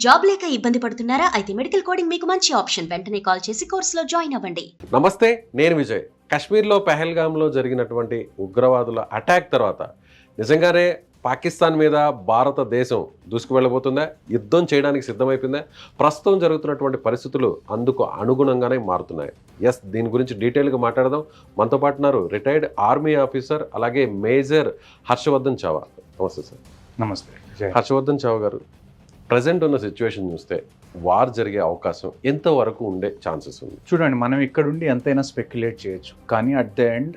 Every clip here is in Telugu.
జాబ్ లేక ఇబ్బంది పడుతున్నారా? అయితే మెడికల్ కోడింగ్ మీకు మంచి ఆప్షన్. వెంటనే కాల్ చేసి కోర్సులో జాయిన్ అవ్వండి. నమస్తే, నేను విజయ్. కాశ్మీర్లో పెహల్గాంలో జరిగినటువంటి ఉగ్రవాదుల అటాక్ తర్వాత నిజంగానే పాకిస్తాన్ మీద భారతదేశం దూసుకు వెళ్ళబోతుందా? యుద్ధం చేయడానికి సిద్ధమైపోయిందా? ప్రస్తుతం జరుగుతున్నటువంటి పరిస్థితులు అందుకు అనుగుణంగానే మారుతున్నాయి. దీని గురించి డీటెయిల్గా మాట్లాడదాం. మనతో పాటు ఉన్నారు రిటైర్డ్ ఆర్మీ ఆఫీసర్, అలాగే మేజర్ హర్షవర్ధన్ చావా. నమస్తే సార్. నమస్తే. హర్షవర్ధన్ చావా గారు, ప్రజెంట్ ఉన్న సిచ్యువేషన్ చూస్తే వార్ జరిగే అవకాశం ఎంతవరకు ఉండే ఛాన్సెస్ ఉంది? చూడండి, మనం ఇక్కడుండి ఎంతైనా స్పెక్యులేట్ చేయొచ్చు, కానీ at the end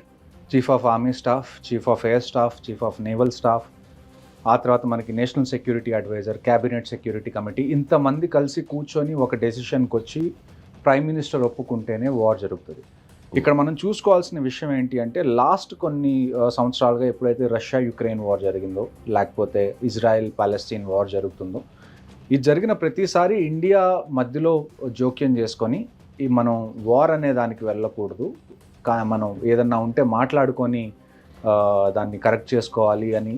chief of army staff, chief of air staff, chief of naval staff, ఆ తర్వాత మనకి national security adviser, cabinet security committee, ఇంతమంది కలిసి కూర్చొని ఒక డెసిషన్కి వచ్చి ప్రైమ్ మినిస్టర్ ఒప్పుకుంటేనే వార్ జరుగుతుంది. ఇక్కడ మనం చూసుకోవాల్సిన విషయం ఏంటి అంటే, లాస్ట్ కొన్ని సంవత్సరాలుగా ఎప్పుడైతే రష్యా యుక్రెయిన్ వార్ జరిగిందో, లేకపోతే ఇజ్రాయెల్ పాలెస్తీన్ వార్ జరుగుతుందో, ఇది జరిగిన ప్రతిసారి ఇండియా మధ్యలో జోక్యం చేసుకొని మనం వార్ అనే దానికి వెళ్ళకూడదు, మనం ఏదన్నా ఉంటే మాట్లాడుకొని దాన్ని కరెక్ట్ చేసుకోవాలి అని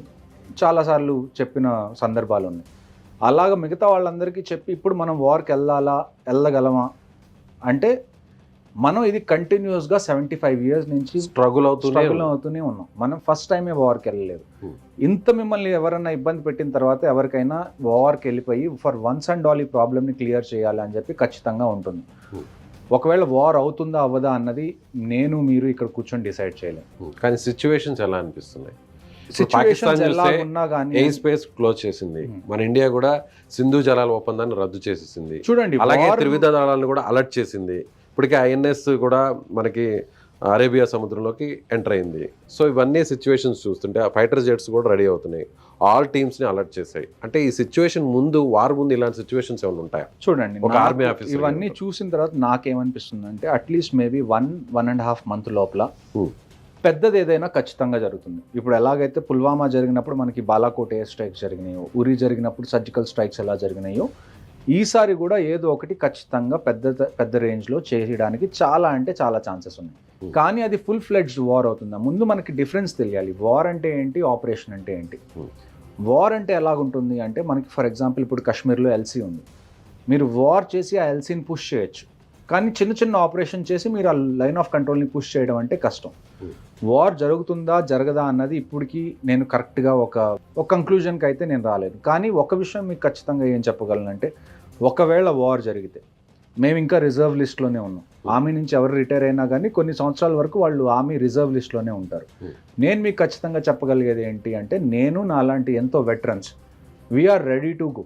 చాలాసార్లు చెప్పిన సందర్భాలు ఉన్నాయి. అలాగ మిగతా వాళ్ళందరికీ చెప్పి ఇప్పుడు మనం వార్కి వెళ్ళగలమా అంటే, మనం ఇది కంటిన్యూస్గా 75 years నుంచి స్ట్రగుల్ అవుతూనే ఉన్నాం. మనం ఫస్ట్ టైమే వార్కి వెళ్ళలేదు. ఇంత మిమ్మల్ని ఎవరన్నా ఇబ్బంది పెట్టిన తర్వాత ఎవరికైనా వార్కి వెళ్ళిపోయి ఫర్ వన్స్ అండ్ ఆల్ ఈ ప్రాబ్లమ్ని క్లియర్ చేయాలి అని చెప్పి ఖచ్చితంగా ఉంటుంది. ఒకవేళ వార్ అవుతుందా అవ్వదా అన్నది నేను మీరు ఇక్కడ కూర్చొని డిసైడ్ చేయలేము. కానీ సిచ్యువేషన్స్ ఎలా అనిపిస్తున్నాయి? పాకిస్తాన్ ఎయిర్ స్పేస్ క్లోజ్ చేసింది, మన ఇండియా కూడా సింధు జలాల ఒప్పందాన్ని రద్దు చేసేసింది. చూడండి, అలాగే త్రివిధ దళాలను కూడా అలర్ట్ చేసింది. ఇప్పటికే ఐఎన్ఎస్ కూడా మనకి అరేబియా సముద్రంలోకి ఎంటర్ అయింది. సో ఇవన్నీ సిచ్యువేషన్స్ చూస్తుంటే ఆ ఫైటర్ జెట్స్ కూడా రెడీ అవుతున్నాయి, ఆల్ టీమ్స్ని అలర్ట్ చేశాయి. అంటే ఈ సిచ్యువేషన్ ముందు, వార్ ముందు ఇలాంటి సిచ్యువేషన్స్ ఏమైనా ఉంటాయా? చూడండి, ఒక ఆర్మీ ఆఫీసర్ ఇవన్నీ చూసిన తర్వాత నాకేమనిపిస్తుంది అంటే, అట్లీస్ట్ మేబీ 1.5 month లోపల పెద్దది ఏదైనా ఖచ్చితంగా జరుగుతుంది. ఇప్పుడు ఎలాగైతే పుల్వామా జరిగినప్పుడు మనకి బాలాకోట్ ఎయిర్ స్ట్రైక్స్ జరిగినాయో, ఉరి జరిగినప్పుడు సర్జికల్ స్ట్రైక్స్ ఎలా జరిగినాయో, ఈసారి కూడా ఏదో ఒకటి ఖచ్చితంగా పెద్ద రేంజ్లో చేయడానికి చాలా ఛాన్సెస్ ఉన్నాయి. కానీ అది ఫుల్ ఫ్లెడ్జ్డ్ వార్ అవుతుందా? ముందు మనకి డిఫరెన్స్ తెలియాలి. వార్ అంటే ఏంటి, ఆపరేషన్ అంటే ఏంటి. వార్ అంటే ఎలాగుంటుంది అంటే, మనకి ఫర్ ఎగ్జాంపుల్ ఇప్పుడు కాశ్మీర్లో ఎల్సీ ఉంది. మీరు వార్ చేసి ఆ ఎల్సీని పుష్ చేయొచ్చు, కానీ చిన్న ఆపరేషన్ చేసి మీరు ఆ లైన్ ఆఫ్ కంట్రోల్ని పుష్ చేయడం అంటే కష్టం. వార్ జరుగుతుందా జరగదా అన్నది ఇప్పటికీ నేను కరెక్ట్గా ఒక కంక్లూజన్కి అయితే నేను రాలేదు. కానీ ఒక విషయం మీకు ఖచ్చితంగా ఏం చెప్పగలనంటే, ఒకవేళ వార్ జరిగితే మేము ఇంకా రిజర్వ్ లిస్ట్లోనే ఉన్నాం. ఆర్మీ నుంచి ఎవరు రిటైర్ అయినా కానీ కొన్ని సంవత్సరాల వరకు వాళ్ళు ఆర్మీ రిజర్వ్ లిస్ట్లోనే ఉంటారు. నేను మీకు ఖచ్చితంగా చెప్పగలిగేది ఏంటి అంటే, నేను నాలాంటి ఎంతో veterans we are ready to go.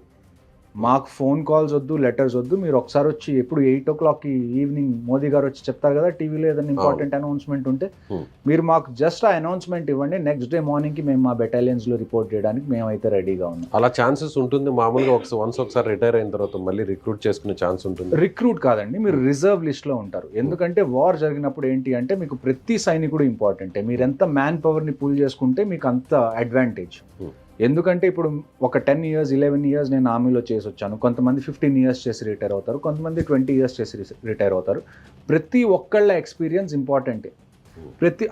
మాకు ఫోన్ కాల్స్ వద్దు, లెటర్స్ వద్దు. మీరు ఒకసారి వచ్చి, ఎప్పుడు 8 o'clock ఈవినింగ్ మోదీ గారు వచ్చి చెప్తారు కదా టీవీలో ఏదైనా ఇంపార్టెంట్ అనౌన్స్మెంట్ ఉంటే, మీరు మాకు జస్ట్ ఆ అనౌన్స్మెంట్ ఇవ్వండి, నెక్స్ట్ డే మార్నింగ్కి మేము మా బెటాలియన్స్లో రిపోర్ట్ చేయడానికి మేమైతే రెడీగా ఉన్నాం. అలా ఛాన్సెస్ ఉంటుంది మామూలుగా? ఒకసారి రిటైర్ అయిన తర్వాత మళ్ళీ రిక్రూట్ చేసుకునే ఛాన్స్ ఉంటుంది? రిక్రూట్ కాదండి, మీరు రిజర్వ్ లిస్ట్లో ఉంటారు. ఎందుకంటే వార్ జరిగినప్పుడు ఏంటి అంటే, మీకు ప్రతి సైనికుడు ఇంపార్టెంటే. మీరు ఎంత మ్యాన్ పవర్ని పూల్ చేసుకుంటే మీకు అంత అడ్వాంటేజ్. ఎందుకంటే ఇప్పుడు ఒక 10 years 11 years నేను ఆర్మీలో చేసి వచ్చాను. కొంతమంది 15 years చేసి రిటైర్ అవుతారు, కొంతమంది 20 years చేసి రిటైర్ అవుతారు. ప్రతి ఒక్కళ్ళ ఎక్స్పీరియన్స్ ఇంపార్టెంటే.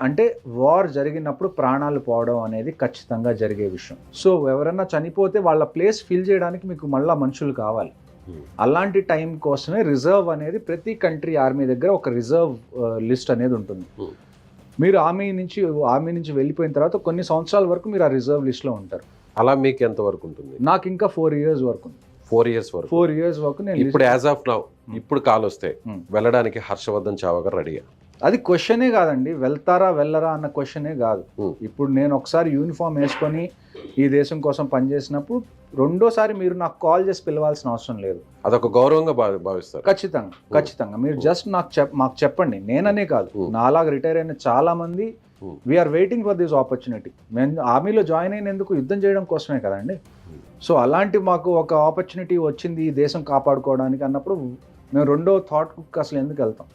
అంటే వార్ జరిగినప్పుడు ప్రాణాలు పోవడం అనేది ఖచ్చితంగా జరిగే విషయం. సో ఎవరన్నా చనిపోతే వాళ్ళ ప్లేస్ ఫిల్ చేయడానికి మీకు మళ్ళీ మనుషులు కావాలి. అలాంటి టైం కోసమే రిజర్వ్ అనేది ప్రతి కంట్రీ ఆర్మీ దగ్గర ఒక రిజర్వ్ లిస్ట్ అనేది ఉంటుంది. మీరు ఆర్మీ నుంచి వెళ్ళిపోయిన తర్వాత కొన్ని సంవత్సరాల వరకు మీరు ఆ రిజర్వ్ లిస్ట్లో ఉంటారు. అలా మీకు ఎంత వరకు ఉంటుంది? నాకు ఇంకా 4 years వరకు ఉంది. 4 years వరకు నేను ఇప్పుడు యాజ్ ఆఫ్ నౌ ఇప్పుడు కాల్ వస్తే వెళ్ళడానికి హర్షవర్ధన్ చావా గారు రెడీయా? అది క్వశ్చనే కాదండి, వెళ్తారా వెళ్ళరా అన్న క్వశ్చనే కాదు. ఇప్పుడు నేను ఒకసారి యూనిఫామ్ వేసుకొని ఈ దేశం కోసం పనిచేసినప్పుడు రెండోసారి మీరు నాకు కాల్ చేసి పిలవాల్సిన అవసరం లేదు. అదొక గౌరవంగా భావిస్తారు. ఖచ్చితంగా మీరు జస్ట్ మాకు చెప్పండి. నేననే కాదు, నాలాగా రిటైర్ అయిన చాలా మంది we are waiting for this opportunity. మేము ఆర్మీలో జాయిన్ అయినందుకు యుద్ధం చేయడం కోసమే కదండి. సో అలాంటి మాకు ఒక ఆపర్చునిటీ వచ్చింది ఈ దేశం కాపాడుకోవడానికి అన్నప్పుడు మేము రెండో థాట్కి అసలు ఎందుకు వెళ్తాం?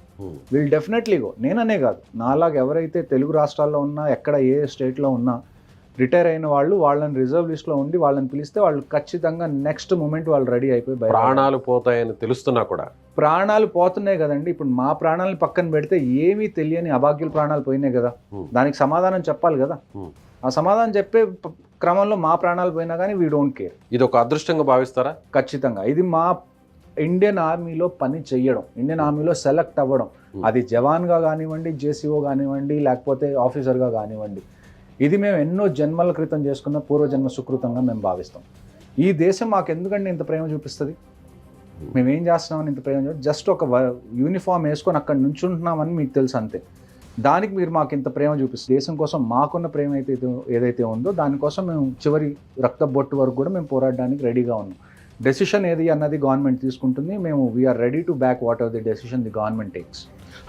Will definitely go. నేననే కాదు, నాలాగా ఎవరైతే తెలుగు రాష్ట్రాల్లో ఉన్నా, ఎక్కడ ఏ స్టేట్లో ఉన్నా రిటైర్ అయిన వాళ్ళు, వాళ్ళని రిజర్వ్ లిస్ట్లో ఉండి వాళ్ళని పిలిస్తే వాళ్ళు ఖచ్చితంగా నెక్స్ట్ మూమెంట్ వాళ్ళు రెడీ అయిపోయి ప్రాణాలు పోతాయని తెలుస్తున్నా కూడా ప్రాణాలు పోతున్నాయి కదండి. ఇప్పుడు మా ప్రాణాలను పక్కన పెడితే ఏమీ తెలియని అభాగ్యుల ప్రాణాలు పోయినాయి కదా. దానికి సమాధానం చెప్పాలి కదా. ఆ సమాధానం చెప్పే క్రమంలో మా ప్రాణాలు పోయినా కానీ వీ డోంట్ కేర్. ఇది ఒక అదృష్టంగా భావిస్తారా? ఖచ్చితంగా ఇది మా ఇండియన్ ఆర్మీలో పని చెయ్యడం, ఇండియన్ ఆర్మీలో సెలెక్ట్ అవ్వడం, అది జవాన్గా కానివ్వండి, జేసీఓ కానివ్వండి, లేకపోతే ఆఫీసర్గా కానివ్వండి, ఇది మేము ఎన్నో జన్మల క్రితం చేసుకున్న పూర్వజన్మ సుకృతంగా మేము భావిస్తాం. ఈ దేశం మాకు ఎందుకంటే ఇంత ప్రేమ చూపిస్తుంది, మేమేం చేస్తున్నామని ఇంత ప్రేమ చూపి, జస్ట్ ఒక యూనిఫామ్ వేసుకొని అక్కడ నుంచుంటున్నామని మీకు తెలుసు అంతే. దానికి మీరు మాకు ఇంత ప్రేమ చూపిస్తుంది. దేశం కోసం మాకున్న ప్రేమ అయితే ఏదైతే ఉందో దానికోసం మేము చివరి రక్త బొట్టు వరకు కూడా మేము పోరాడడానికి రెడీగా ఉన్నాం. డెసిషన్ ఏది అన్నది గవర్నమెంట్ తీసుకుంటుంది. మేము we are ready to back whatever the decision the government takes.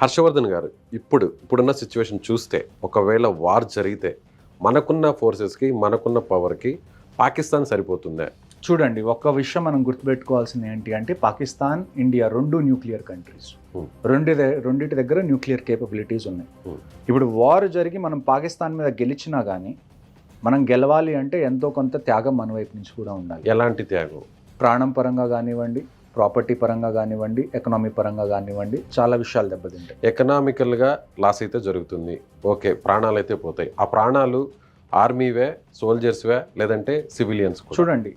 Harshavardhan గారు, ఇప్పుడున్న సిచ్యువేషన్ చూస్తే ఒకవేళ వార్ జరిగితే మనకున్న ఫోర్సెస్కి మనకున్న పవర్కి పాకిస్తాన్ సరిపోతుందా? చూడండి, ఒక్క విషయం మనం గుర్తుపెట్టుకోవాల్సింది ఏంటి అంటే పాకిస్తాన్, ఇండియా రెండు న్యూక్లియర్ కంట్రీస్. రెండింటి దగ్గర న్యూక్లియర్ కేపబిలిటీస్ ఉన్నాయి. ఇప్పుడు వార్ జరిగి మనం పాకిస్తాన్ మీద గెలిచినా కానీ మనం గెలవాలి అంటే ఎంతో కొంత త్యాగం మన వైపు నుంచి కూడా ఉండాలి. ఎలాంటి త్యాగం? ప్రాణం పరంగా కానివ్వండి, ప్రాపర్టీ పరంగా కానివ్వండి, ఎకనామీ పరంగా కానివ్వండి, చాలా విషయాలు దెబ్బతింటాయి. ఎకనామికల్గా లాస్ అయితే జరుగుతుంది, ఓకే, ప్రాణాలు అయితే పోతాయి. ఆ ప్రాణాలు ఆర్మీవే, సోల్జర్స్వే, లేదంటే సివిలియన్స్? చూడండి,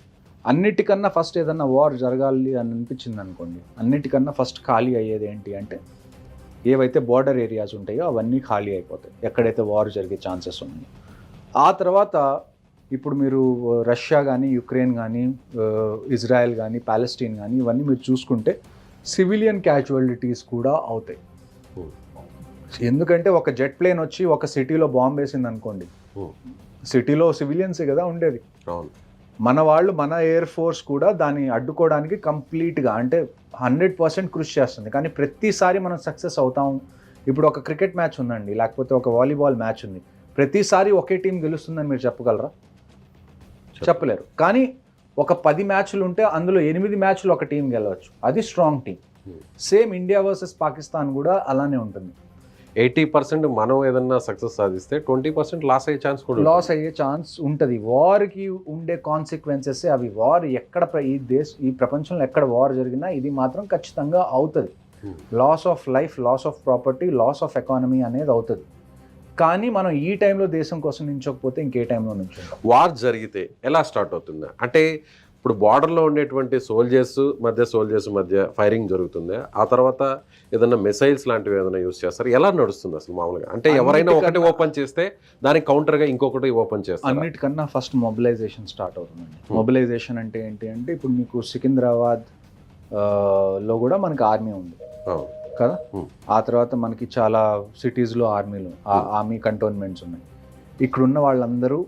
అన్నిటికన్నా ఫస్ట్ ఏదన్నా వార్ జరగాలి అని అనిపించింది అనుకోండి, అన్నిటికన్నా ఫస్ట్ ఖాళీ అయ్యేది ఏంటి అంటే ఏవైతే బార్డర్ ఏరియాస్ ఉంటాయో అవన్నీ ఖాళీ అయిపోతాయి, ఎక్కడైతే వార్ జరిగే ఛాన్సెస్ ఉన్నాయో. ఆ తర్వాత ఇప్పుడు మీరు రష్యా కానీ, యుక్రెయిన్ కానీ, ఇజ్రాయెల్ కానీ, పాలెస్టీన్ కానీ ఇవన్నీ మీరు చూసుకుంటే సివిలియన్ క్యాజువాలిటీస్ కూడా అవుతాయి. ఎందుకంటే ఒక జెట్ ప్లేన్ వచ్చి ఒక సిటీలో బాంబ్ వేసింది అనుకోండి, సిటీలో సివిలియన్సే కదా ఉండేది. అవును. మన వాళ్ళు, మన ఎయిర్ ఫోర్స్ కూడా దాన్ని అడ్డుకోవడానికి కంప్లీట్గా అంటే 100% కృషి చేస్తుంది. కానీ ప్రతిసారి మనం సక్సెస్ అవుతాం. ఇప్పుడు ఒక క్రికెట్ మ్యాచ్ ఉందండి, లేకపోతే ఒక వాలీబాల్ మ్యాచ్ ఉంది, ప్రతిసారి ఒకే టీం గెలుస్తుందని మీరు చెప్పగలరా? చెప్పలేరు. కానీ ఒక 10 మ్యాచ్లు ఉంటే అందులో 8 మ్యాచ్లు ఒక టీం గెలవచ్చు, అది strong team. Same India versus Pakistan కూడా అలానే ఉంటుంది. 80% మనం ఏదన్నా సక్సెస్ సాధిస్తే 20% లాస్ అయ్యే ఛాన్స్ కూడా ఉంటుంది. వార్కి ఉండే కాన్సిక్వెన్సెస్ అవి. వార్ ఎక్కడ ఈ ప్రపంచంలో ఎక్కడ వార్ జరిగినా ఇది మాత్రం ఖచ్చితంగా అవుతుంది. Loss of life, loss of property, loss of economy అనేది అవుతుంది. కానీ మనం ఈ టైంలో దేశం కోసం నించకపోతే ఇంకే టైంలో నించుంటాం. వార్ జరిగితే ఎలా స్టార్ట్ అవుతుంది అంటే ఇప్పుడు బార్డర్లో ఉండేటువంటి సోల్జర్స్ మధ్య ఫైరింగ్ జరుగుతుంది, ఆ తర్వాత ఏదైనా మిసైల్స్ లాంటివి ఏదైనా యూజ్ చేస్తారు, ఎలా నడుస్తుంది అసలు మామూలుగా? అంటే ఎవరైనా ఒకటి ఓపెన్ చేస్తే దానికి కౌంటర్గా ఇంకొకటి ఓపెన్ చేస్తారు. అన్నిటికన్నా ఫస్ట్ మొబిలైజేషన్ స్టార్ట్ అవుతుందండి. మొబిలైజేషన్ అంటే ఏంటి అంటే ఇప్పుడు మీకు సికింద్రాబాద్ లో కూడా మనకి ఆర్మీ ఉంది కదా, ఆ తర్వాత మనకి చాలా సిటీస్లో ఆర్మీ కంటోన్మెంట్స్ ఉన్నాయి. ఇక్కడున్న వాళ్ళందరూ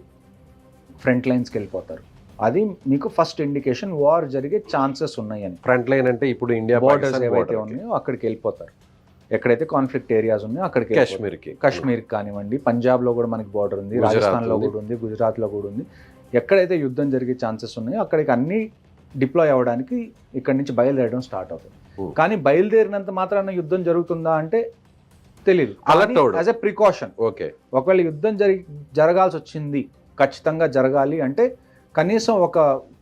ఫ్రంట్ లైన్స్కి వెళ్ళిపోతారు. అది మీకు ఫస్ట్ ఇండికేషన్ వార్ జరిగే ఛాన్సెస్ ఉన్నాయని. ఫ్రంట్ లైన్ అంటే ఇప్పుడు ఇండియా బార్డర్స్ ఏవైతే ఉన్నాయో అక్కడికి వెళ్ళిపోతారు. ఎక్కడైతే కాన్ఫ్లిక్ట్ ఏరియాస్ ఉన్నాయో అక్కడికి, కాశ్మీర్కి కానివ్వండి, పంజాబ్లో కూడా మనకి బార్డర్ ఉంది, రాజస్థాన్లో కూడా ఉంది, గుజరాత్లో కూడా ఉంది. ఎక్కడైతే యుద్ధం జరిగే ఛాన్సెస్ ఉన్నాయో అక్కడికి అన్ని డిప్లాయ్ అవ్వడానికి ఇక్కడి నుంచి బయలుదేరడం స్టార్ట్ అవుతుంది. కానీ బయలుదేరినంత మాత్రాన యుద్ధం జరుగుతుందా అంటే తెలియదు. యాజ్ ఎ ప్రికాషన్, ఓకే, ఒకవేళ యుద్ధం జరగాల్సి వచ్చింది, ఖచ్చితంగా జరగాలి అంటే కనీసం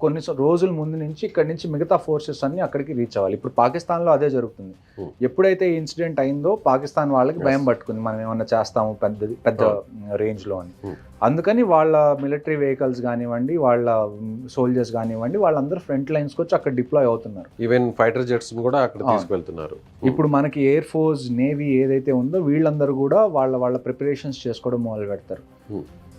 కొన్ని రోజుల ముందు నుంచి ఇక్కడి నుంచి మిగతా ఫోర్సెస్ అన్ని అక్కడికి రీచ్ అవ్వాలి. ఇప్పుడు పాకిస్తాన్లో అదే జరుగుతుంది. ఎప్పుడైతే ఈ ఇన్సిడెంట్ అయిందో పాకిస్తాన్ వాళ్ళకి భయం పట్టుకుంది, మనం ఏమన్నా చేస్తాము పెద్ద రేంజ్లో అని. అందుకని వాళ్ళ మిలిటరీ వెహికల్స్ కానివ్వండి, వాళ్ళ సోల్జర్స్ కానివ్వండి, వాళ్ళందరూ ఫ్రంట్ లైన్స్కి వచ్చి అక్కడ డిప్లాయ్ అవుతున్నారు. ఈవెన్ ఫైటర్ జెట్స్ కూడా అక్కడ తీసుకెళ్తున్నారు. ఇప్పుడు మనకి ఎయిర్ ఫోర్స్, నేవీ ఏదైతే ఉందో వీళ్ళందరూ కూడా వాళ్ళ ప్రిపరేషన్స్ చేసుకోవడం మొదలు పెడతారు.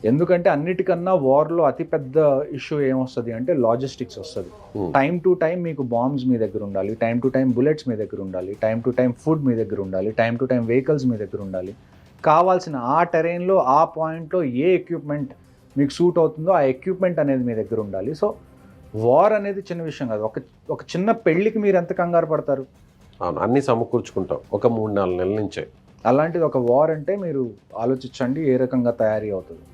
ఎందుకంటే అన్నిటికన్నా వార్లో అతిపెద్ద ఇష్యూ ఏమొస్తుంది అంటే లాజిస్టిక్స్ వస్తుంది. టైం టు టైం మీకు బాంబ్స్ మీ దగ్గర ఉండాలి, టైం టు టైం బుల్లెట్స్ మీ దగ్గర ఉండాలి, టైం టు టైం ఫుడ్ మీ దగ్గర ఉండాలి, టైం టు టైం వెహికల్స్ మీ దగ్గర ఉండాలి. కావాల్సిన ఆ టెరైన్లో, ఆ పాయింట్లో ఏ ఎక్విప్మెంట్ మీకు సూట్ అవుతుందో ఆ ఎక్విప్మెంట్ అనేది మీ దగ్గర ఉండాలి. సో వార్ అనేది చిన్న విషయం కాదు. ఒక చిన్న పెళ్లికి మీరు ఎంత కంగారు పడతారు? అవును, అన్నీ సమకూర్చుకుంటాం ఒక 3-4 నెలల నుంచే. అలాంటిది ఒక వార్ అంటే మీరు ఆలోచించండి ఏ రకంగా తయారీ అవుతుంది.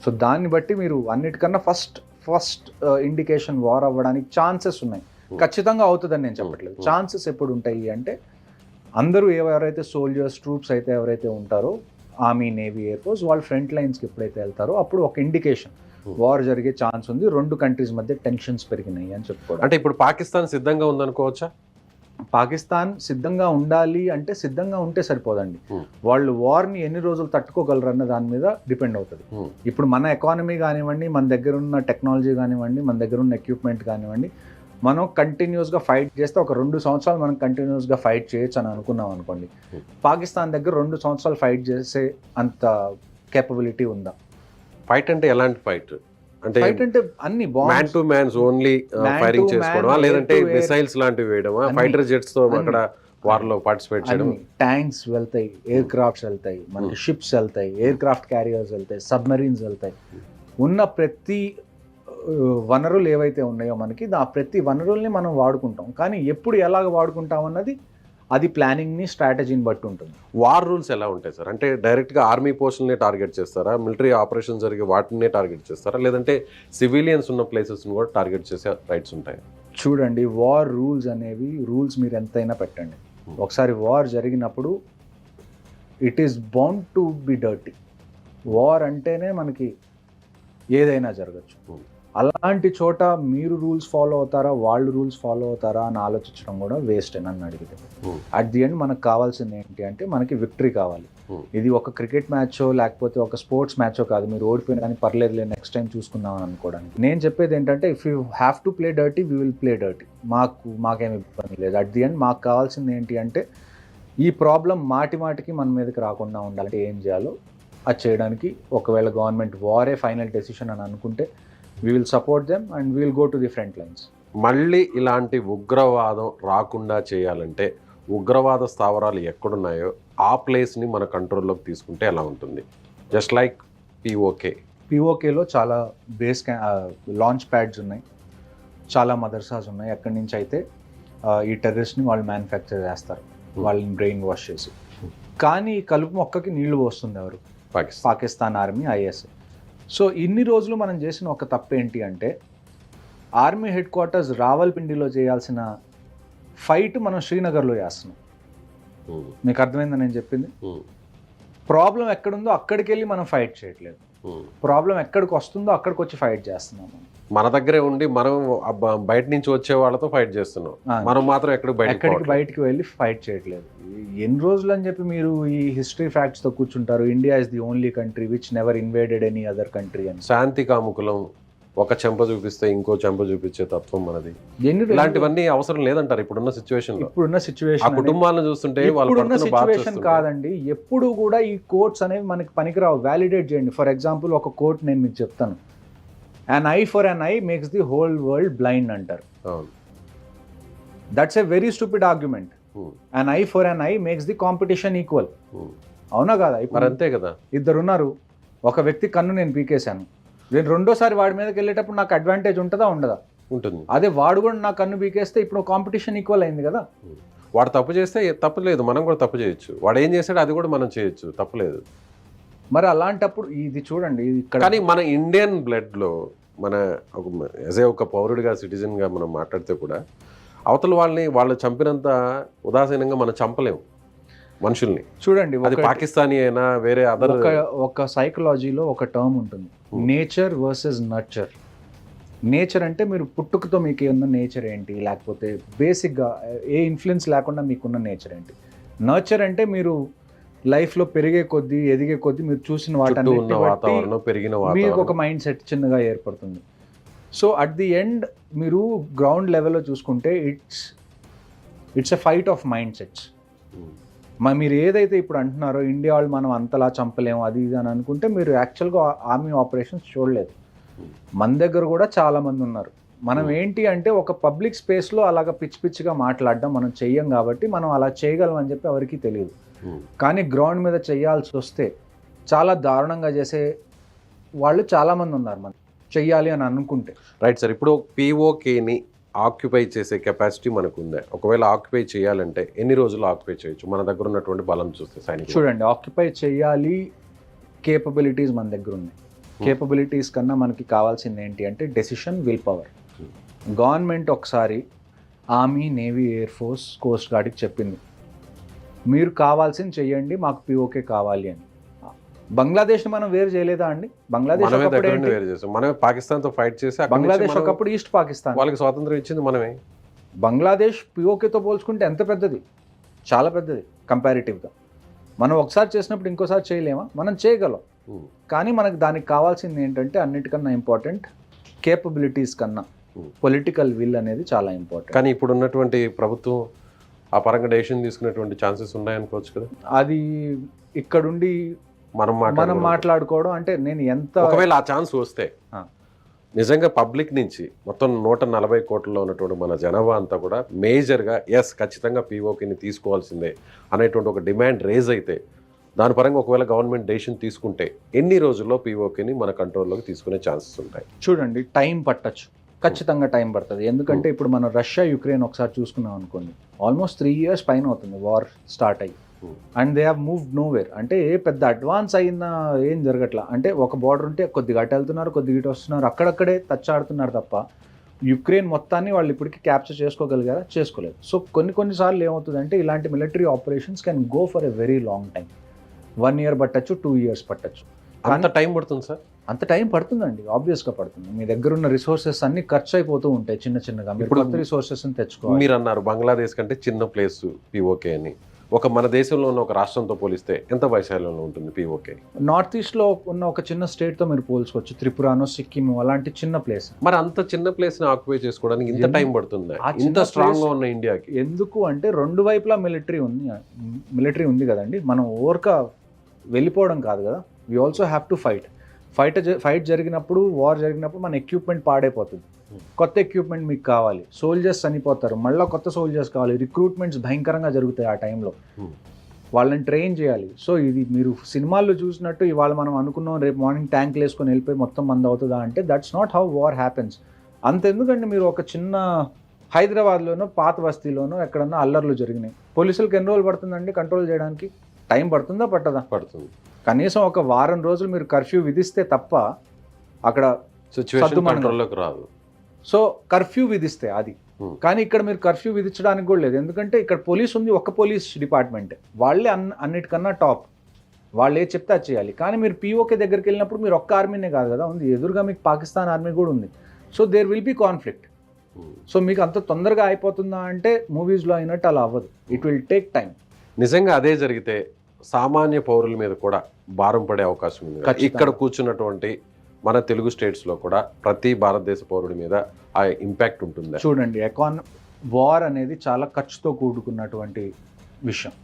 సో దాన్ని బట్టి మీరు అన్నిటికన్నా ఫస్ట్ ఇండికేషన్ వార్ అవ్వడానికి ఛాన్సెస్ ఉన్నాయి. ఖచ్చితంగా అవుతుందని నేను చెప్పట్లేదు. ఛాన్సెస్ ఎప్పుడు ఉంటాయి అంటే అందరూ ఎవరైతే సోల్జర్స్, ట్రూప్స్ అయితే ఎవరైతే ఉంటారో, ఆర్మీ, నేవీ, ఎయిర్ ఫోర్స్, వాళ్ళు ఫ్రంట్ లైన్స్కి ఎప్పుడైతే వెళ్తారో అప్పుడు ఒక ఇండికేషన్ వార్ జరిగే ఛాన్స్ ఉంది, 2 కంట్రీస్ మధ్య టెన్షన్స్ పెరిగినాయి అని చెప్పుకోవడం. అంటే ఇప్పుడు పాకిస్తాన్ సిద్ధంగా ఉందనుకోవచ్చా? పాకిస్తాన్ సిద్ధంగా ఉండాలి అంటే సిద్ధంగా ఉంటే సరిపోదండి. Hmm. వాళ్ళు వార్ని ఎన్ని రోజులు తట్టుకోగలరు అన్న దాని మీద డిపెండ్ అవుతుంది. ఇప్పుడు మన ఎకానమీ కానివ్వండి, మన దగ్గర ఉన్న టెక్నాలజీ కానివ్వండి, మన దగ్గర ఉన్న ఎక్విప్మెంట్ కానివ్వండి, మనం కంటిన్యూస్గా ఫైట్ చేస్తే ఒక 2 సంవత్సరాలు మనం కంటిన్యూస్గా ఫైట్ చేయొచ్చు అని అనుకున్నాం అనుకోండి. పాకిస్తాన్ దగ్గర 2 సంవత్సరాలు ఫైట్ చేసే అంత కేపబిలిటీ ఉందా? ఫైట్ అంటే ఎలాంటి ఫైట్? అంటే ఫైట్ అంటే అన్ని man to man's only firing చేసుకోవడమా, లేదంటే మిసైల్స్ లాంటివి వేయడమా, ఫైటర్ జెట్స్ తో అక్కడ వార్ లో పార్టిసిపేట్ చేయడం? ట్యాంక్స్ వెళ్తాయి, ఎయిర్ క్రాఫ్ట్స్ వెళ్తాయి, మనకి షిప్స్ వెళ్తాయి, ఎయిర్ క్రాఫ్ట్ క్యారియర్స్ వెళ్తాయి, సబ్మరీన్స్ వెళ్తాయి. ఉన్న ప్రతి వనరులు ఏవైతే ఉన్నాయో మనకి ఆ ప్రతి వనరుల్ని మనం వాడుకుంటాం. కానీ ఎప్పుడు ఎలాగ వాడుకుంటాం అన్నది అది ప్లానింగ్ని, స్ట్రాటజీని బట్టి ఉంటుంది. వార్ రూల్స్ ఎలా ఉంటాయి సార్? అంటే డైరెక్ట్గా ఆర్మీ పోస్టులనే టార్గెట్ చేస్తారా, మిలిటరీ ఆపరేషన్ జరిగే వాటినే టార్గెట్ చేస్తారా, లేదంటే సివిలియన్స్ ఉన్న ప్లేసెస్ని కూడా టార్గెట్ చేసే రైట్స్ ఉంటాయి? చూడండి, వార్ రూల్స్ అనేవి రూల్స్ మీరు ఎంతైనా పెట్టండి, ఒకసారి వార్ జరిగినప్పుడు it is bound to be dirty. War అంటేనే మనకి ఏదైనా జరగచ్చు. అలాంటి చోట మీరు రూల్స్ ఫాలో అవుతారా, వాళ్ళు రూల్స్ ఫాలో అవుతారా అని ఆలోచించడం కూడా వేస్ట్ అని నన్ను అడిగితే. అట్ ది ఎండ్ మనకు కావాల్సింది ఏంటి అంటే మనకి విక్టరీ కావాలి. ఇది ఒక క్రికెట్ మ్యాచో లేకపోతే ఒక స్పోర్ట్స్ మ్యాచో కాదు, మీరు ఓడిపోయినా కానీ పర్లేదులే నెక్స్ట్ టైం చూసుకుందాం అని అనుకోవడానికి. నేను చెప్పేది ఏంటంటే if you have to play dirty we will play dirty. మాకేమి ఇబ్బంది లేదు. అట్ ది ఎండ్ మాకు కావాల్సింది ఏంటి అంటే ఈ ప్రాబ్లం మాటికి మన మీదకి రాకుండా ఉండాలంటే ఏం చేయాలో అది చేయడానికి, ఒకవేళ గవర్నమెంట్ వారే ఫైనల్ డెసిషన్ అని అనుకుంటే we will support them and we will go to the front lines. మళ్ళీ ఇలాంటి ఉగ్రవాదం రాకుండా చేయాలంటే ఉగ్రవాద స్థావరాలు ఎక్కడున్నాయో ఆ ప్లేస్ని మన కంట్రోల్లోకి తీసుకుంటే ఎలా ఉంటుంది? జస్ట్ లైక్ పిఓకేలో చాలా బేస్ లాంచ్ ప్యాడ్స్ ఉన్నాయి, చాలా మదర్సాస్ ఉన్నాయి. అక్కడి నుంచి అయితే ఈ టెర్రరిస్ట్ని వాళ్ళు మ్యానుఫ్యాక్చర్ చేస్తారు, వాళ్ళని బ్రెయిన్ వాష్ చేసి. కానీ కలుపు మొక్కకి నీళ్లు పోస్తుంది ఎవరు? Pakistan army, ISI. సో ఇన్ని రోజులు మనం చేసిన ఒక తప్పు ఏంటి అంటే ఆర్మీ హెడ్ క్వార్టర్స్ రావల్పిండిలో చేయాల్సిన ఫైట్ మనం శ్రీనగర్లో చేస్తున్నాం. మీకు అర్థమైందా నేను చెప్పింది? ప్రాబ్లం ఎక్కడుందో అక్కడికి వెళ్ళి మనం ఫైట్ చేయట్లేదు, ప్రాబ్లం ఎక్కడికి వస్తుందో అక్కడికి వచ్చి ఫైట్ చేస్తున్నాం. మన దగ్గరే ఉండి మనం బయట నుంచి వచ్చే వాళ్ళతో ఫైట్ చేస్తున్నాం, మనం మాత్రం ఎక్కడికి బయటికి వెళ్ళి ఫైట్ చేయట్లేదు. ఎన్ని రోజులు అని చెప్పి మీరు ఈ హిస్టరీ ఫ్యాక్ట్స్తో కూర్చుంటారు? India is the only country which never invaded any other country అని. శాంతి కాముకులం, ఒక చెంప చూపిస్తే ఇంకో చెంప చూపించే తత్వం మనది. ఇలాంటివన్నీ అవసరం లేదంటారు ఇప్పుడున్న సిచ్యువేషన్. కుటుంబాలను చూస్తుంటే ఇప్పుడున్న సిచ్యువేషన్ కాదండి, ఎప్పుడు కూడా ఈ కోర్ట్స్ అనేవి మనకి పనికిరావు. వ్యాలిడేట్ చేయండి. ఫర్ ఎగ్జాంపుల్ ఒక కోర్ట్ నేను మీకు చెప్తాను, an eye for an eye makes the whole world blind అంటారు. That's a very stupid argument. An eye for an eye makes the competition equal. అవునా కదా? ఇప్పుడు అంతే కదా, ఇద్దరున్నారు, ఒక వ్యక్తి కన్ను నేను పీకేశాను, నేను రెండోసారి వాడి మీదకి వెళ్ళేటప్పుడు నాకు అడ్వాంటేజ్ ఉంటుందా ఉండదా? ఉంటుంది. అదే వాడు కూడా నా కన్ను పీకేస్తే ఇప్పుడు కాంపిటీషన్ ఈక్వల్ అయింది కదా. వాడు తప్పు చేస్తే తప్పులేదు, మనం కూడా తప్పు చేయొచ్చు. వాడు ఏం చేశాడో అది కూడా మనం చేయొచ్చు, తప్పులేదు. మరి అలాంటప్పుడు ఇది చూడండి, కానీ మన ఇండియన్ బ్లడ్లో మన ఒక పౌరుడిగా, సిటిజన్గా మనం మాట్లాడితే కూడా అవతల వాళ్ళు చంపినంత ఉదాసీనంగా మనం చంపలేము మనుషుల్ని. చూడండి, అది పాకిస్తానీ అయినా వేరే అదర్. ఒక సైకలాజీలో ఒక టర్మ్ ఉంటుంది, నేచర్ వర్సెస్ నర్చర్. నేచర్ అంటే మీరు పుట్టుకతో మీకు ఉన్న నేచర్ ఏంటి, లేకపోతే బేసిక్గా ఏ ఇన్ఫ్లుయెన్స్ లేకుండా మీకున్న నేచర్ ఏంటి. నర్చర్ అంటే మీరు లైఫ్లో పెరిగే కొద్దీ, ఎదిగే కొద్దీ మీరు చూసిన వాతావరణం మీకు ఒక మైండ్ సెట్ చిన్నగా ఏర్పడుతుంది. సో అట్ ది ఎండ్ మీరు గ్రౌండ్ లెవెల్లో చూసుకుంటే it's a fight of mind sets. మీరు ఏదైతే ఇప్పుడు అంటున్నారో ఇండియా వాళ్ళు మనం అంతలా చంపలేము అది ఇది అని అనుకుంటే మీరు యాక్చువల్గా ఆర్మీ ఆపరేషన్స్ చూడలేదు. మన దగ్గర కూడా చాలా మంది ఉన్నారు. మనం ఏంటి అంటే ఒక పబ్లిక్ స్పేస్లో అలాగ పిచ్చిగా మాట్లాడడం మనం చెయ్యం కాబట్టి మనం అలా చేయగలం అని చెప్పి ఎవరికీ తెలియదు. కానీ గ్రౌండ్ మీద చేయాల్సి వస్తే చాలా దారుణంగా చేసే వాళ్ళు చాలామంది ఉన్నారు మనం చెయ్యాలి అని అనుకుంటే. రైట్ సార్, ఇప్పుడు పిఓకేని ఆక్యుపై చేసే కెపాసిటీ మనకు ఉందా? ఒకవేళ ఆక్యుపై చేయాలంటే ఎన్ని రోజులు ఆక్యుపై చేయొచ్చు మన దగ్గర ఉన్నటువంటి బలం చూస్తే? సైనికులు చూడండి, ఆక్యుపై చేయాలి, కేపబిలిటీస్ మన దగ్గర ఉన్నాయి. కేపబిలిటీస్ కన్నా మనకి కావాల్సింది ఏంటి అంటే డెసిషన్, విల్ పవర్. గవర్నమెంట్ ఒకసారి army, navy, air force, coast గార్డ్కి చెప్పింది మీరు కావాల్సింది చెయ్యండి, మాకు పిఓకే కావాలి అని. బంగ్లాదేశ్ మనం వేరు చేయలేదా అండి? బంగ్లాదేశ్ మనమే పాకిస్తాన్ తో ఫైట్ చేసి, బంగ్లాదేశ్ ఒకప్పుడు ఈస్ట్ పాకిస్తాన్, వాళ్ళకి స్వాతంత్రం ఇచ్చింది మనమే. బంగ్లాదేశ్ పిఓకేతో పోల్చుకుంటే ఎంత పెద్దది, చాలా పెద్దది కంపారిటివ్గా. మనం ఒకసారి చేసినప్పుడు ఇంకోసారి చేయలేమా? మనం చేయగలం. కానీ మనకు దానికి కావాల్సింది ఏంటంటే అన్నిటికన్నా ఇంపార్టెంట్ కేపబిలిటీస్ కన్నా పొలిటికల్ విల్ అనేది చాలా ఇంపార్టెంట్. కానీ ఇప్పుడు ఉన్నటువంటి ప్రభుత్వం ఆ పరంగా డెసిషన్ తీసుకునేటువంటి ఛాన్సెస్ ఉన్నాయనుకోవచ్చు కదా. అది ఇక్కడుండి మనం మాట్లాడుకోవడం అంటే నేను ఎంత, ఒకవేళ ఆ ఛాన్స్ వస్తే నిజంగా పబ్లిక్ నుంచి మొత్తం 140 కోట్లలో ఉన్నటువంటి మన జనాభా అంతా కూడా మేజర్గా ఖచ్చితంగా పీఓకేని తీసుకోవాల్సిందే అనేటువంటి ఒక డిమాండ్ రేజ్ అయితే, దాని పరంగా ఒకవేళ గవర్నమెంట్ డెసిషన్ తీసుకుంటే ఎన్ని రోజుల్లో పీఓకేని మన కంట్రోల్లోకి తీసుకునే ఛాన్సెస్ ఉంటాయి? చూడండి, టైం పట్టచ్చు, ఖచ్చితంగా టైం పడుతుంది. ఎందుకంటే ఇప్పుడు మనం రష్యా యుక్రెయిన్ ఒకసారి చూసుకున్నాం అనుకోండి, ఆల్మోస్ట్ 3 years పైన అవుతుంది వార్ స్టార్ట్ అయ్యి. And they have moved nowhere. అంటే పెద్ద అడ్వాన్స్ అయిన ఏం జరగట్లా. అంటే ఒక బార్డర్ ఉంటే కొద్దిగా అటు వెళ్తున్నారు, కొద్దిగా ఇటు వస్తున్నారు, అక్కడక్కడే టచ్ ఆడుతున్నారు తప్ప యుక్రెయిన్ మొత్తాన్ని వాళ్ళు ఇప్పటికీ క్యాప్చర్ చేసుకోగలిగారా? చేసుకోలేదు. సో కొన్నిసార్లు ఏమవుతుందంటే ఇలాంటి military operations can go for a very long time. 1 year పట్టచ్చు, 2 years పట్టచ్చు. అంత టైం పడుతుంది సార్? అంత టైం పడుతుందండి, ఆబ్వియస్గా పడుతుంది. మీ దగ్గర ఉన్న రిసోర్సెస్ అన్ని ఖర్చు అయిపోతూ ఉంటాయి చిన్నగా. మీరు కొత్త రిసోర్సెస్ని తెచ్చుకోవాలి. మీరు అన్నారు బంగ్లాదేశ్ కంటే చిన్న ప్లేస్ పీఓకే అని. మన దేశంలో ఉన్న ఒక రాష్ట్రంతో పోలిస్తే ఎంత వైశాల్యంలో ఉంటుంది పీఓకే? నార్త్ ఈస్ట్లో ఉన్న ఒక చిన్న స్టేట్తో మీరు పోల్చుకోవచ్చు, త్రిపురానో సిక్కిం అలాంటి చిన్న ప్లేస్. మరి అంత చిన్న ప్లేస్ని ఆక్యుపై చేసుకోవడానికి ఇంత టైం పడుతుంది ఇంత స్ట్రాంగ్గా ఉన్న ఇండియాకి? ఎందుకు అంటే రెండు వైపులా మిలిటరీ ఉంది కదండి. మనం ఓవర్గా వెళ్ళిపోవడం కాదు కదా. We also have to fight జరిగినప్పుడు, వార్ జరిగినప్పుడు మన ఎక్విప్మెంట్ పాడైపోతుంది. కొత్త ఎక్విప్మెంట్ మీకు కావాలి, సోల్జర్స్ చనిపోతారు, మళ్ళీ కొత్త సోల్జర్స్ కావాలి, రిక్రూట్మెంట్స్ భయంకరంగా జరుగుతాయి ఆ టైంలో, వాళ్ళని ట్రైన్ చేయాలి. సో ఇది మీరు సినిమాల్లో చూసినట్టు ఇవాళ మనం అనుకున్నాం రేపు మార్నింగ్ ట్యాంక్లు వేసుకొని వెళ్ళిపోయి మొత్తం మంది అవుతుందా అంటే that's not how war happens. అంతెందుకండి, మీరు ఒక చిన్న హైదరాబాద్లోనో పాత బస్తీలోనో ఎక్కడన్నా అల్లర్లు జరిగినాయి, పోలీసులకు ఎన్ని రోజులు పడుతుందండి కంట్రోల్ చేయడానికి? టైం పడుతుందా పట్టదా? పడుతుంది. కనీసం ఒక వారం రోజులు మీరు కర్ఫ్యూ విధిస్తే తప్ప అక్కడ సిచ్యువేషన్ కంట్రోల్లోకి రాదు. సో కర్ఫ్యూ విధిస్తే అది. కానీ ఇక్కడ మీరు కర్ఫ్యూ విధించడానికి కూడా లేదు. ఎందుకంటే ఇక్కడ పోలీస్ ఉంది, ఒక్క పోలీస్ డిపార్ట్మెంటే, వాళ్ళే అన్నిటికన్నా టాప్, వాళ్ళు ఏ చెప్తే అది చేయాలి. కానీ మీరు పీఓకే దగ్గరికి వెళ్ళినప్పుడు మీరు ఒక్క ఆర్మీనే కాదు కదా ఉంది, ఎదురుగా మీకు పాకిస్తాన్ ఆర్మీ కూడా ఉంది. So there will be conflict. So మీకు అంత తొందరగా అయిపోతుందా అంటే మూవీస్లో అయినట్టు అలా అవ్వదు. It will take time. నిజంగా అదే జరిగితే సామాన్య పౌరుల మీద కూడా భారం పడే అవకాశం ఉంది. ఇక్కడ కూర్చున్నటువంటి మన తెలుగు స్టేట్స్లో కూడా ప్రతి భారతదేశ పౌరుడి మీద ఆ ఇంపాక్ట్ ఉంటుంది. చూడండి, వార్ అనేది చాలా ఖర్చుతో కూడుకున్నటువంటి విషయం.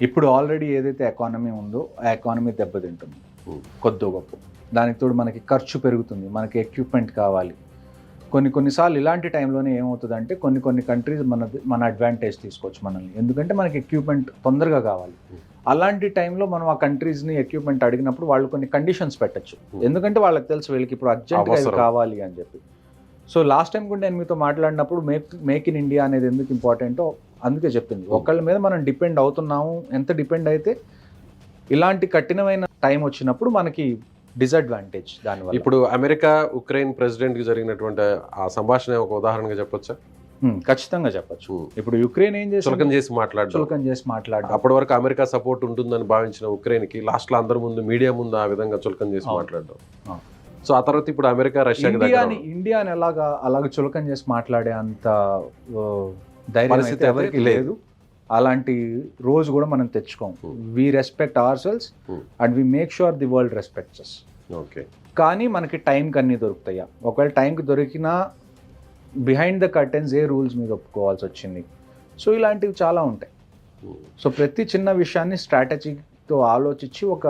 ఇప్పుడు ఆల్రెడీ ఏదైతే ఎకానమీ ఉందో ఆ ఎకానమీ దెబ్బతింటుంది కొద్ది గొప్ప. దానికి తోడు మనకి ఖర్చు పెరుగుతుంది, మనకి ఎక్విప్మెంట్ కావాలి. కొన్నిసార్లు ఇలాంటి టైంలోనే ఏమవుతుందంటే కొన్ని కంట్రీస్ మన అడ్వాంటేజ్ తీసుకోవచ్చు మనల్ని, ఎందుకంటే మనకి ఎక్విప్మెంట్ తొందరగా కావాలి. అలాంటి టైంలో మనం ఆ కంట్రీస్ని ఎక్విప్మెంట్ అడిగినప్పుడు వాళ్ళు కొన్ని కండిషన్స్ పెట్టచ్చు, ఎందుకంటే వాళ్ళకి తెలుసు వీళ్ళకి ఇప్పుడు అర్జెంట్గా కావాలి అని చెప్పి. సో లాస్ట్ టైం కూడా నేను మీతో మాట్లాడినప్పుడు మేక్ ఇన్ ఇండియా అనేది ఎందుకు ఇంపార్టెంటో అందుకే చెప్పింది. ఒకళ్ళ మీద మనం డిపెండ్ అవుతున్నాము, ఎంత డిపెండ్ అయితే ఇలాంటి కఠినమైన టైం వచ్చినప్పుడు మనకి డిసడ్వాంటేజ్ దానివల్ల. ఇప్పుడు అమెరికా ఉక్రెయిన్ ప్రెసిడెంట్కి జరిగినటువంటి ఆ సంభాషణ ఒక ఉదాహరణగా చెప్పొచ్చా? ఖచ్చితంగా చెప్పచ్చు. ఇప్పుడు యుక్రెయిన్ ఏం చేసి చులకన చేసి మాట్లాడు అప్పటి వరకు అమెరికా సపోర్ట్ ఉంటుందని భావించిన ఉక్రెయిన్కి లాస్ట్లో అందరి ముందు మీడియా ముందు ఆ విధంగా చులకన చేసి మాట్లాడడం. సో ఆ తర్వాత ఇప్పుడు అమెరికా ఇండియాని అలాగ చులకన చేసి మాట్లాడే అంత ధైర్యం ఎవరికి లేదు. అలాంటి రోజు కూడా మనం తెచ్చుకోం. We respect ourselves and we make sure the world respects us. Okay, కానీ మనకి టైంకి అన్నీ దొరుకుతాయా? ఒకవేళ టైంకి దొరికినా బిహైండ్ ద కర్టెన్స్ ఏ రూల్స్ మీద ఒప్పుకోవాల్సి వచ్చింది. సో ఇలాంటివి చాలా ఉంటాయి. సో ప్రతి చిన్న విషయాన్ని స్ట్రాటజీతో ఆలోచించి ఒక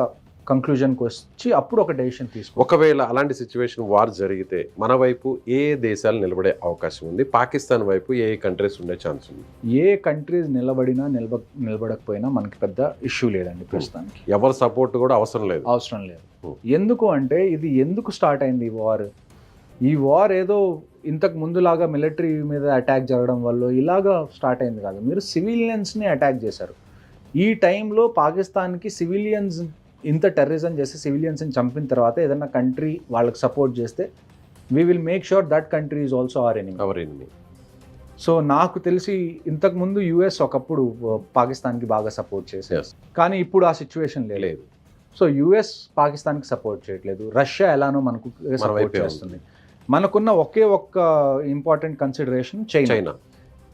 కంక్లూజన్కి వచ్చి అప్పుడు ఒక డెసిషన్ తీసుకో. ఒకవేళ అలాంటి సిచ్యువేషన్ వార్ జరిగితే మన వైపు ఏ దేశాలు నిలబడే అవకాశం ఉంది? పాకిస్తాన్ వైపు ఏ కంట్రీస్ ఉండే ఛాన్స్ ఉంది? ఏ కంట్రీస్ నిలబడకపోయినా మనకి పెద్ద ఇష్యూ లేదండి ప్రస్తుతానికి. ఎవరి సపోర్ట్ కూడా అవసరం లేదు. ఎందుకు అంటే ఇది ఎందుకు స్టార్ట్ అయింది ఈ వార్ ఏదో ఇంతకు ముందులాగా మిలిటరీ మీద అటాక్ జరగడం వల్ల ఇలాగా స్టార్ట్ అయింది కాదు. మీరు సివిలియన్స్ని అటాక్ చేశారు. ఈ టైంలో పాకిస్తాన్కి సివిలియన్స్ ఇంత టెర్రరిజం చేసి సివిలియన్స్ని చంపిన తర్వాత ఏదైనా కంట్రీ వాళ్ళకి సపోర్ట్ చేస్తే we will make sure that country is also our enemy. So నాకు తెలిసి ఇంతకుముందు యుఎస్ ఒకప్పుడు పాకిస్తాన్కి బాగా సపోర్ట్ చేశారు, కానీ ఇప్పుడు ఆ సిచ్యువేషన్ లేదు. సో యుఎస్ పాకిస్తాన్కి సపోర్ట్ చేయట్లేదు, రష్యా ఎలానో మనకు సపోర్ట్ చేస్తుంది. మనకున్న ఒక్క ఇంపార్టెంట్ కన్సిడరేషన్ చైనా.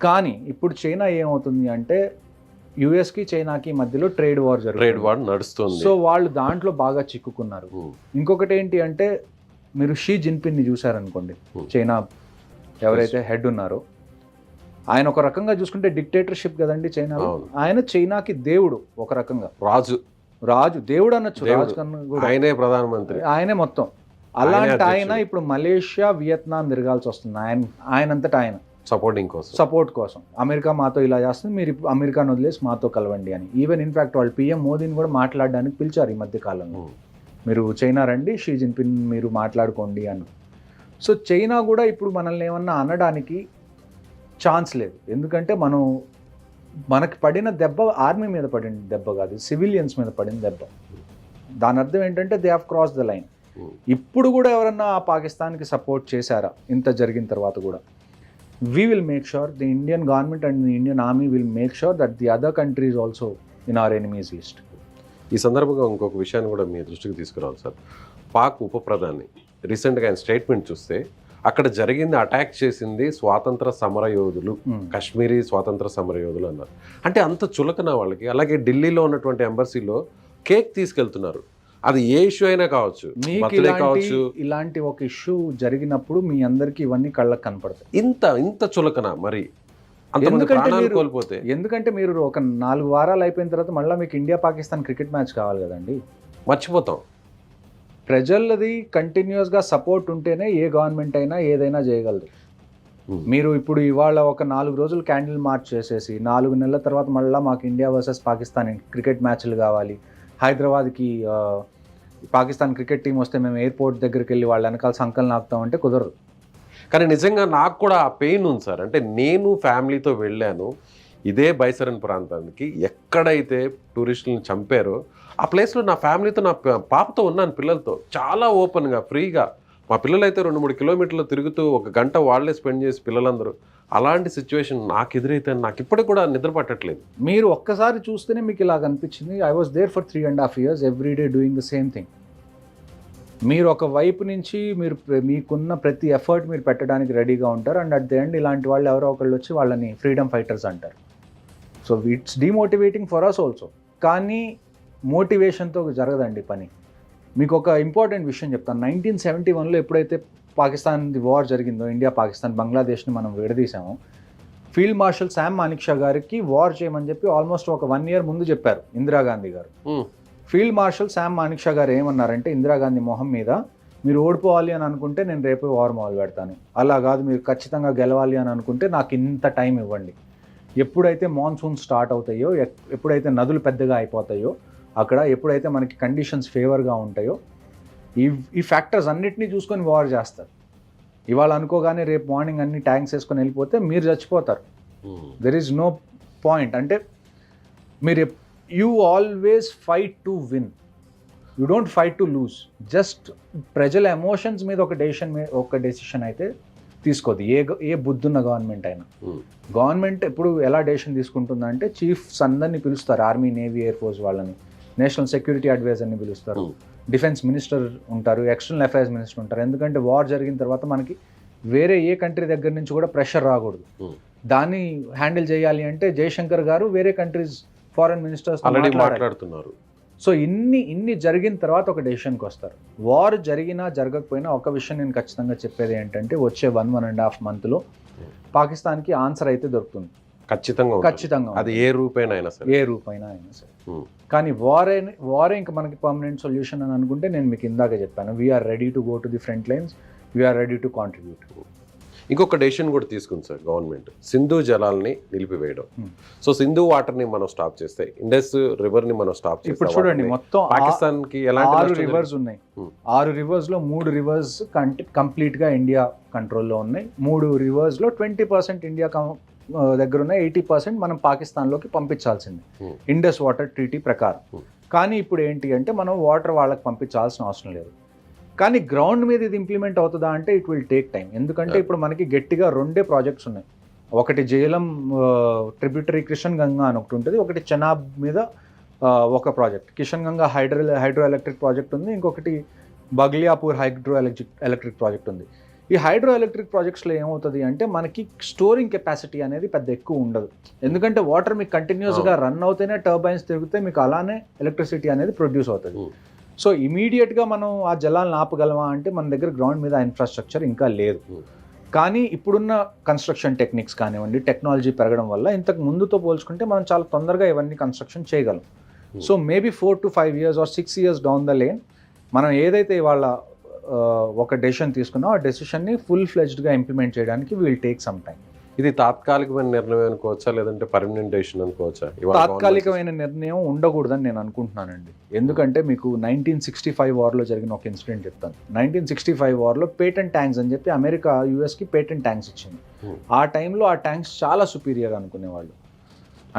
కానీ ఇప్పుడు చైనా ఏమవుతుంది అంటే యుఎస్కి చైనాకి మధ్యలో ట్రేడ్ వార్ ట్రేడ్ జరుగుతుంది. వార్ నడుస్తుంది. సో వాళ్ళు దాంట్లో బాగా చిక్కుకున్నారు. ఇంకొకటి ఏంటి అంటే మీరు షీ జిన్పిన్ని చూసారనుకోండి, చైనా ఎవరైతే హెడ్ ఉన్నారో ఆయన ఒక రకంగా చూసుకుంటే డిక్టేటర్షిప్ కదండి చైనాలో. అవును. ఆయన చైనాకి దేవుడు ఒక రకంగా, రాజు దేవుడు అనొచ్చు, దేవుడు. రాజు కన్నా కూడా ఆయనే ప్రధానమంత్రి, ఆయనే మొత్తం. అలాంటి అధ్యక్షుడు. ఆయన ఇప్పుడు మలేషియా వియత్నాం తిరగాల్సి వస్తుంది ఆయనంతటా ఆయన సపోర్ట్ కోసం. అమెరికా మాతో ఇలా చేస్తుంది, మీరు ఇప్పుడు అమెరికాను వదిలేసి మాతో కలవండి అని. ఈవెన్ ఇన్ఫాక్ట్ వాళ్ళు పిఎం మోదీని కూడా మాట్లాడడానికి పిలిచారు ఈ మధ్య కాలంలో. మీరు చైనా రండి, షీ జిన్పిన్ మీరు మాట్లాడుకోండి అని. సో చైనా కూడా ఇప్పుడు మనల్ని ఏమన్నా అనడానికి ఛాన్స్ లేదు. ఎందుకంటే మనకి పడిన దెబ్బ ఆర్మీ మీద పడిన దెబ్బ కాదు, సివిలియన్స్ మీద పడిన దెబ్బ. దాని అర్థం ఏంటంటే they have cross the line. ఇప్పుడు కూడా ఎవరన్నా పాకిస్తాన్కి సపోర్ట్ చేశారా ఇంత జరిగిన తర్వాత కూడా? we will make sure, the Indian government and the Indian army will make sure that the other countries also in our enemies list. ఈ సందర్భంగా ఇంకొక విషయాన్ని కూడా మీ దృష్టికి తీసుకురావాలి సార్. పాక్ ఉప ప్రధాని రీసెంట్గా ఆయన స్టేట్మెంట్ చూస్తే అక్కడ జరిగింది, అటాక్ చేసింది స్వాతంత్ర సమరయోధులు, కాశ్మీరీ స్వాతంత్ర సమరయోధులు అన్నారు. అంటే అంత చులకన వాళ్ళకి. అలాగే ఢిల్లీలో ఉన్నటువంటి ఎంబసీలో కేక్ తీసుకెళ్తున్నారు. అది ఏ ఇష్యూ అయినా కావచ్చు, కావచ్చు. ఇలాంటి ఒక ఇష్యూ జరిగినప్పుడు మీ అందరికి ఇవన్నీ కళ్ళకు కనపడతాయి. ఇంత చులకన మరి కోల్పోతే. ఎందుకంటే మీరు ఒక 4 వారాలు అయిపోయిన తర్వాత మళ్ళీ మీకు ఇండియా పాకిస్తాన్ క్రికెట్ మ్యాచ్ కావాలి కదండి, మర్చిపోతాం. ప్రజలది కంటిన్యూస్గా సపోర్ట్ ఉంటేనే ఏ గవర్నమెంట్ అయినా ఏదైనా చేయగలరు. మీరు ఇప్పుడు ఇవాళ ఒక 4 రోజులు క్యాండిల్ మార్చ్ చేసేసి 4 నెలల తర్వాత మళ్ళీ మాకు ఇండియా వర్సెస్ పాకిస్తాన్ క్రికెట్ మ్యాచ్లు కావాలి, హైదరాబాద్కి పాకిస్తాన్ క్రికెట్ టీం వస్తే మేము ఎయిర్పోర్ట్ దగ్గరికి వెళ్ళి వాళ్ళ వెనకాల సంకల్ నాపుతామంటే కుదరదు. కానీ నిజంగా నాకు కూడా ఆ పెయిన్ ఉంది సార్. అంటే నేను ఫ్యామిలీతో వెళ్ళాను ఇదే బైసరన్ ప్రాంతానికి, ఎక్కడైతే టూరిస్టులను చంపారో ఆ ప్లేస్లో నా ఫ్యామిలీతో, నా పాపతో ఉన్నాను, పిల్లలతో చాలా ఓపెన్గా ఫ్రీగా. మా పిల్లలు అయితే 2-3 కిలోమీటర్లు తిరుగుతూ 1 గంట వాళ్ళే స్పెండ్ చేసి పిల్లలందరూ. అలాంటి సిచ్యువేషన్ నాకు ఎదురైతే నాకు ఇప్పటికి కూడా నిద్ర పట్టట్లేదు. మీరు ఒక్కసారి చూస్తేనే మీకు ఇలా అనిపించింది. I was there for 3.5 years every day doing the same thing. మీరు ఒక వైపు నుంచి మీకున్న ప్రతి ఎఫర్ట్ మీరు పెట్టడానికి రెడీగా ఉంటారు. అండ్ అట్ ది ఎండ్ ఇలాంటి వాళ్ళు ఎవరో ఒకళ్ళు వచ్చి వాళ్ళని ఫ్రీడమ్ ఫైటర్స్ అంటారు. So it's demotivating for us also. కానీ మోటివేషన్తో జరగదండి పని. మీకు ఒక ఇంపార్టెంట్ విషయం చెప్తాను. 1971లో ఎప్పుడైతే పాకిస్తాన్ వార్ జరిగిందో, ఇండియా పాకిస్తాన్ బంగ్లాదేశ్ని మనం విడదీసామో, ఫీల్డ్ మార్షల్ శామ్ మానిక్షా గారికి వార్ చేయమని చెప్పి ఆల్మోస్ట్ ఒక 1 year ముందు చెప్పారు ఇందిరాగాంధీ గారు. ఫీల్డ్ మార్షల్ శామ్ మానిక్షా గారు ఏమన్నారంటే ఇందిరాగాంధీ మొహం మీద, మీరు ఓడిపోవాలి అని అనుకుంటే నేను రేపే వార్ మొదలు పెడతాను, అలా కాదు మీరు ఖచ్చితంగా గెలవాలి అని అనుకుంటే నాకు ఇంత టైం ఇవ్వండి. ఎప్పుడైతే మాన్సూన్ స్టార్ట్ అవుతాయో, ఎప్పుడైతే నదులు పెద్దగా అయిపోతాయో, అక్కడ ఎప్పుడైతే మనకి కండిషన్స్ ఫేవర్గా ఉంటాయో, ఈ ఫ్యాక్టర్స్ అన్నిటినీ చూసుకొని వార్ చేస్తారు. ఇవాళ అనుకోగానే రేపు మార్నింగ్ అన్ని ట్యాంక్స్ వేసుకొని వెళ్ళిపోతే మీరు చచ్చిపోతారు. There is no point. అంటే మీరు you always fight to win, you don't fight to lose. Just ప్రజల ఎమోషన్స్ మీద ఒక డెసిషన్ అయితే తీసుకోదు ఏ బుద్ధున్న గవర్నమెంట్ అయినా. గవర్నమెంట్ ఎప్పుడు ఎలా డెసిషన్ తీసుకుంటుందంటే చీఫ్స్ అందరినీ పిలుస్తారు, ఆర్మీ, నేవీ, ఎయిర్ ఫోర్స్ వాళ్ళని, నేషనల్ సెక్యూరిటీ అడ్వైజర్ని పిలుస్తారు, డిఫెన్స్ మినిస్టర్ ఉంటారు, ఎక్స్టర్నల్ అఫైర్స్ మినిస్టర్ ఉంటారు. ఎందుకంటే వార్ జరిగిన తర్వాత మనకి వేరే ఏ కంట్రీ దగ్గర నుంచి కూడా ప్రెషర్ రాకూడదు. దాన్ని హ్యాండిల్ చేయాలి అంటే జయశంకర్ గారు వేరే కంట్రీస్ ఫారెన్ మినిస్టర్స్ మాట్లాడుతున్నారు. సో ఇన్ని జరిగిన తర్వాత ఒక డెసిషన్కి వస్తారు. వార్ జరిగినా జరగకపోయినా ఒక విషయం నేను ఖచ్చితంగా చెప్పేది ఏంటంటే వచ్చే 1.5 monthలో పాకిస్తాన్కి ఆన్సర్ అయితే దొరుకుతుంది. ఖచ్చితంగా అది ఏ రూపైనా సరే. కానీ వారే ఇంకా మనకి పర్మనెంట్ సొల్యూషన్ అని అనుకుంటే నేను మీకు ఇందాక చెప్పాను, we are ready to go to the front lines, we are ready to contribute. ఇంకొక డెసిషన్ కూడా తీసుకుంది సార్ గవర్నమెంట్, సింధు జలాల్ని నిలిపివేయడం. సో సింధు వాటర్ని మనం స్టాప్ చేస్తే, ఇండస్ రివర్ని మనం స్టాప్ చేస్తే, ఇప్పుడు చూడండి మొత్తం పాకిస్తాన్కి 6 రివర్స్ ఉన్నాయి. 6 రివర్స్లో 3 రివర్స్ కంప్లీట్గా ఇండియా కంట్రోల్లో ఉన్నాయి. 3 రివర్స్లో 20% ఇండియా దగ్గర ఉన్న 80% మనం పాకిస్తాన్లోకి పంపించాల్సింది ఇండస్ వాటర్ ట్రీటీ ప్రకారం. కానీ ఇప్పుడు ఏంటి అంటే మనం వాటర్ వాళ్ళకి పంపించాల్సిన అవసరం లేదు. కానీ గ్రౌండ్ మీద ఇది ఇంప్లిమెంట్ అవుతుందా అంటే ఇట్ విల్ టేక్ టైం. ఎందుకంటే ఇప్పుడు మనకి గట్టిగా 2 ప్రాజెక్ట్స్ ఉన్నాయి. ఒకటి జేలం ట్రిబ్యూటరీ కిషన్ గంగా అని ఒకటి ఉంటుంది, ఒకటి చెనాబ్ మీద ఒక project, Kishan Ganga hydro electric project ఉంది, ఇంకొకటి బగ్లియాపూర్ హైడ్రో ఎలక్ట్రిక్ ప్రాజెక్ట్ ఉంది. ఈ హైడ్రో ఎలక్ట్రిక్ ప్రాజెక్ట్స్లో ఏమవుతుంది అంటే మనకి స్టోరింగ్ కెపాసిటీ అనేది పెద్ద ఎక్కువ ఉండదు, ఎందుకంటే వాటర్ మీకు కంటిన్యూస్గా రన్ అవుతేనే టర్బైన్స్ తిరిగితే మీకు అలానే ఎలక్ట్రిసిటీ అనేది ప్రొడ్యూస్ అవుతుంది. సో ఇమీడియట్గా మనం ఆ జలాలను ఆపగలమా అంటే మన దగ్గర గ్రౌండ్ మీద ఇన్ఫ్రాస్ట్రక్చర్ ఇంకా లేదు. కానీ ఇప్పుడున్న కన్స్ట్రక్షన్ టెక్నిక్స్ కానివ్వండి, టెక్నాలజీ పెరగడం వల్ల ఇంతకు ముందుతో పోల్చుకుంటే మనం చాలా తొందరగా ఇవన్నీ కన్స్ట్రక్షన్ చేయగలం. So maybe 4 to 5 years or 6 years down the lane మనం ఏదైతే ఇవాళ ఒక డెసిషన్ తీసుకున్నాం ఆ డెసిషన్ని ఫుల్ ఫ్లెజ్డ్గా ఇంప్లిమెంట్ చేయడానికి విల్ టేక్ సమ్ టైం. ఇది తాత్కాలికమైన నిర్ణయం అనుకోవచ్చా, లేదంటే పర్మనెంట్ డెసిషన్ అనుకోవచ్చా? తాత్కాలికమైన నిర్ణయం ఉండకూడదని నేను అనుకుంటున్నానండి. ఎందుకంటే మీకు 1965 వార్లో జరిగిన ఒక ఇన్సిడెంట్ చెప్తాను. 1965 వార్లో పేటెంట్ ట్యాంక్స్ అని చెప్పి అమెరికా యూఎస్కి పేటెంట్ ట్యాంక్స్ ఇచ్చింది. ఆ టైంలో ఆ ట్యాంక్స్ చాలా సుపీరియర్ అనుకునేవాళ్ళు,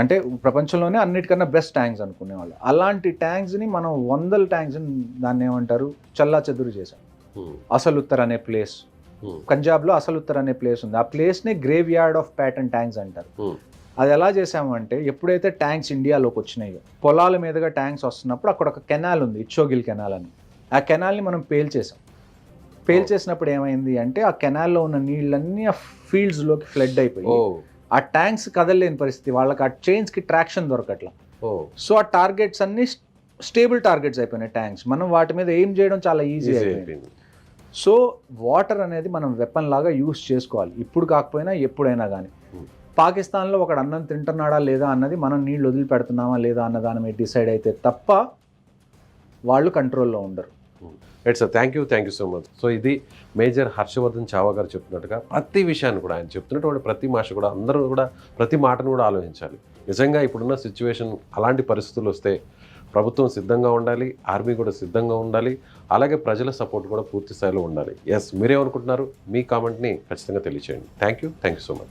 అంటే ప్రపంచంలోనే అన్నిటికన్నా బెస్ట్ ట్యాంక్స్ అనుకునేవాళ్ళు. అలాంటి ట్యాంక్స్ని మనం 100 ట్యాంక్స్ని దాన్ని ఏమంటారు చల్లా చెదురు చేశాం. అసలుత్తర్ అనే ప్లేస్, పంజాబ్లో అసలుత్తర్ అనే ప్లేస్ ఉంది. ఆ ప్లేస్నే graveyard of Patton tanks అంటారు. అది ఎలా చేసామంటే ఎప్పుడైతే ట్యాంక్స్ ఇండియాలోకి వచ్చినాయో, పొలాల మీదుగా ట్యాంక్స్ వస్తున్నప్పుడు అక్కడ ఒక కెనాల్ ఉంది, ఇచ్చోగిల్ కెనాల్ అని. ఆ కెనాల్ని మనం పేల్చేసాం. పేల్చేసినప్పుడు ఏమైంది అంటే ఆ కెనాల్లో ఉన్న నీళ్ళన్నీ ఆ ఫీల్డ్స్లోకి ఫ్లడ్ అయిపోయి ఆ ట్యాంక్స్ కదలలేని పరిస్థితి, వాళ్ళకి ఆ చైన్స్కి ట్రాక్షన్ దొరకట్లా. సో ఆ టార్గెట్స్ అన్ని స్టేబుల్ టార్గెట్స్ అయిపోయినాయి ట్యాంక్స్. మనం వాటి మీద ఏం చేయడం చాలా ఈజీ అయిపోయింది. సో వాటర్ అనేది మనం వెపన్ లాగా యూస్ చేసుకోవాలి, ఇప్పుడు కాకపోయినా ఎప్పుడైనా కానీ. పాకిస్తాన్లో ఒకడు అన్నం తింటున్నాడా లేదా అన్నది మనం నీళ్ళు వదిలిపెడుతున్నామా లేదా అన్న దాని మీద డిసైడ్ అయితే తప్ప వాళ్ళు కంట్రోల్లో ఉండరు. Right sir, thank you so much. So ఇది మేజర్ హర్షవర్ధన్ చావా గారు చెప్తున్నట్టుగా ప్రతి విషయాన్ని కూడా ఆయన చెప్తున్నటువంటి ప్రతి మాట కూడా అందరూ కూడా ప్రతి మాటను కూడా ఆలోచించాలి. నిజంగా ఇప్పుడున్న సిచ్యువేషన్ అలాంటి పరిస్థితులు వస్తే ప్రభుత్వం సిద్ధంగా ఉండాలి, ఆర్మీ కూడా సిద్ధంగా ఉండాలి, అలాగే ప్రజల సపోర్ట్ కూడా పూర్తి స్థాయిలో ఉండాలి. ఎస్, మీరేమనుకుంటున్నారు? మీ కామెంట్ని ఖచ్చితంగా తెలియచేయండి. Thank you so much.